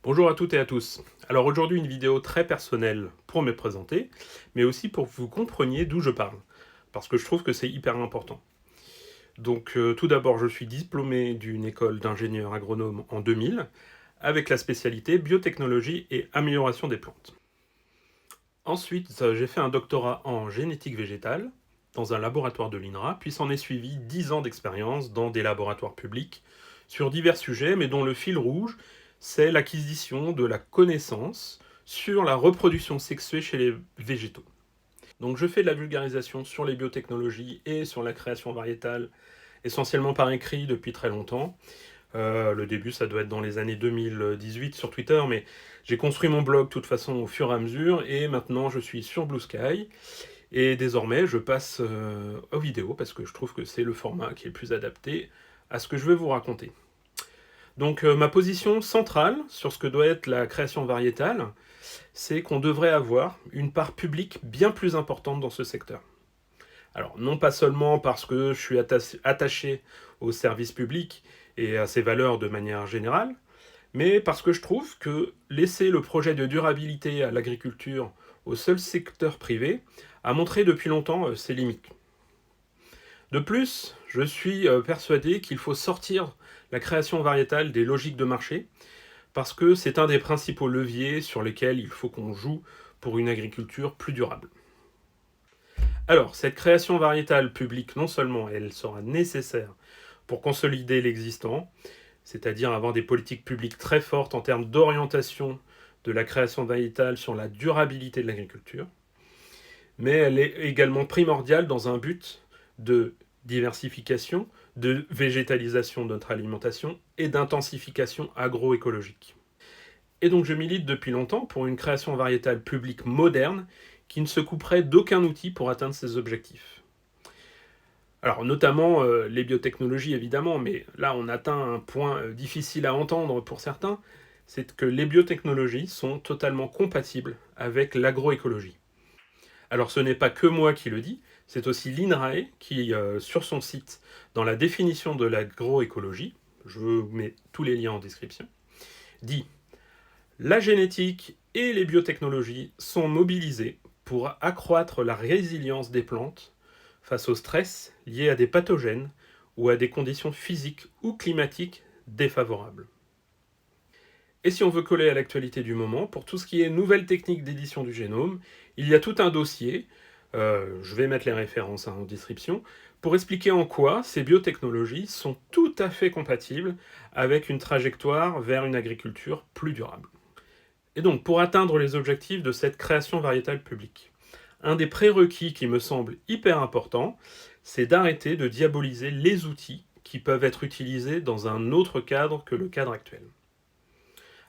Bonjour à toutes et à tous. Alors aujourd'hui une vidéo très personnelle pour me présenter, mais aussi pour que vous compreniez d'où je parle, parce que je trouve que c'est hyper important. Donc tout d'abord je suis diplômé d'une école d'ingénieur agronome en 2000, avec la spécialité biotechnologie et amélioration des plantes. Ensuite j'ai fait un doctorat en génétique végétale dans un laboratoire de l'INRA, puis s'en est suivi 10 ans d'expérience dans des laboratoires publics sur divers sujets, mais dont le fil rouge c'est l'acquisition de la connaissance sur la reproduction sexuée chez les végétaux. Donc je fais de la vulgarisation sur les biotechnologies et sur la création variétale, essentiellement par écrit depuis très longtemps. Le début, ça doit être dans les années 2018 sur Twitter, mais j'ai construit mon blog de toute façon au fur et à mesure, et maintenant je suis sur Blue Sky, et désormais je passe aux vidéos, parce que je trouve que c'est le format qui est le plus adapté à ce que je vais vous raconter. Donc ma position centrale sur ce que doit être la création variétale, c'est qu'on devrait avoir une part publique bien plus importante dans ce secteur. Alors non pas seulement parce que je suis attaché au service public et à ses valeurs de manière générale, mais parce que je trouve que laisser le projet de durabilité à l'agriculture au seul secteur privé a montré depuis longtemps ses limites. De plus, je suis persuadé qu'il faut sortir la création variétale des logiques de marché, parce que c'est un des principaux leviers sur lesquels il faut qu'on joue pour une agriculture plus durable. Alors, cette création variétale publique, non seulement elle sera nécessaire pour consolider l'existant, c'est-à-dire avoir des politiques publiques très fortes en termes d'orientation de la création variétale sur la durabilité de l'agriculture, mais elle est également primordiale dans un but de diversification, de végétalisation de notre alimentation et d'intensification agroécologique. Et donc je milite depuis longtemps pour une création variétale publique moderne qui ne se couperait d'aucun outil pour atteindre ces objectifs. Alors notamment les biotechnologies évidemment, mais là on atteint un point difficile à entendre pour certains, c'est que les biotechnologies sont totalement compatibles avec l'agroécologie. Alors ce n'est pas que moi qui le dis, c'est aussi l'INRAE qui, sur son site, dans la définition de l'agroécologie, je vous mets tous les liens en description, dit la génétique et les biotechnologies sont mobilisées pour accroître la résilience des plantes face au stress lié à des pathogènes ou à des conditions physiques ou climatiques défavorables. Et si on veut coller à l'actualité du moment, pour tout ce qui est nouvelles techniques d'édition du génome, il y a tout un dossier, je vais mettre les références en description, pour expliquer en quoi ces biotechnologies sont tout à fait compatibles avec une trajectoire vers une agriculture plus durable. Et donc, pour atteindre les objectifs de cette création variétale publique, un des prérequis qui me semble hyper important, c'est d'arrêter de diaboliser les outils qui peuvent être utilisés dans un autre cadre que le cadre actuel.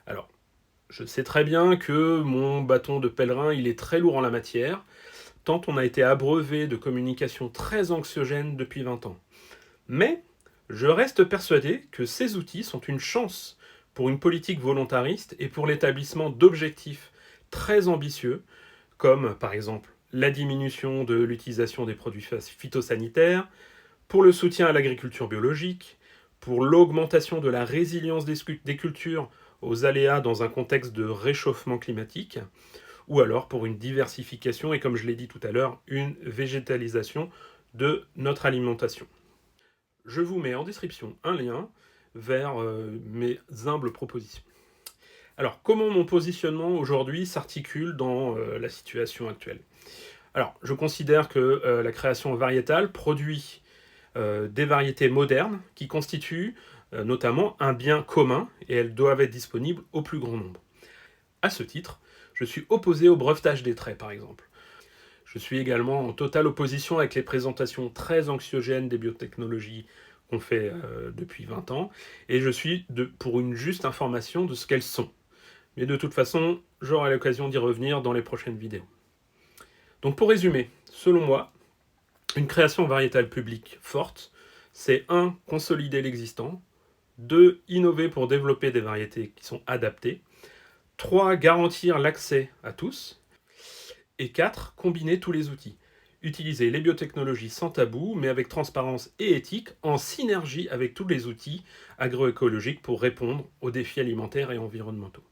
Alors, je sais très bien que mon bâton de pèlerin, il est très lourd en la matière, tant on a été abreuvé de communications très anxiogènes depuis 20 ans. Mais je reste persuadé que ces outils sont une chance pour une politique volontariste et pour l'établissement d'objectifs très ambitieux, comme par exemple la diminution de l'utilisation des produits phytosanitaires, pour le soutien à l'agriculture biologique, pour l'augmentation de la résilience des cultures aux aléas dans un contexte de réchauffement climatique, ou alors pour une diversification et, comme je l'ai dit tout à l'heure, une végétalisation de notre alimentation. Je vous mets en description un lien vers mes humbles propositions. Alors, comment mon positionnement aujourd'hui s'articule dans la situation actuelle? Alors, je considère que la création variétale produit des variétés modernes qui constituent notamment un bien commun et elles doivent être disponibles au plus grand nombre. À ce titre, je suis opposé au brevetage des traits, par exemple. Je suis également en totale opposition avec les présentations très anxiogènes des biotechnologies qu'on fait depuis 20 ans, et je suis pour une juste information de ce qu'elles sont. Mais de toute façon, j'aurai l'occasion d'y revenir dans les prochaines vidéos. Donc pour résumer, selon moi, une création variétale publique forte, c'est 1. Consolider l'existant, 2. Innover pour développer des variétés qui sont adaptées, 3. Garantir l'accès à tous, et 4. Combiner tous les outils. Utiliser les biotechnologies sans tabou, mais avec transparence et éthique, en synergie avec tous les outils agroécologiques pour répondre aux défis alimentaires et environnementaux.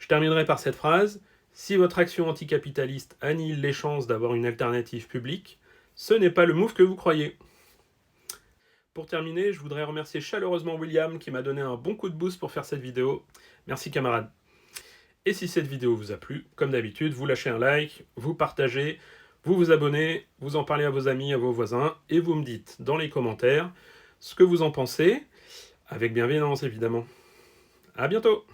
Je terminerai par cette phrase. Si votre action anticapitaliste annihile les chances d'avoir une alternative publique, ce n'est pas le move que vous croyez. Pour terminer, je voudrais remercier chaleureusement William qui m'a donné un bon coup de boost pour faire cette vidéo. Merci camarade. Et si cette vidéo vous a plu, comme d'habitude, vous lâchez un like, vous partagez, vous vous abonnez, vous en parlez à vos amis, à vos voisins, et vous me dites dans les commentaires ce que vous en pensez, avec bienveillance évidemment. À bientôt!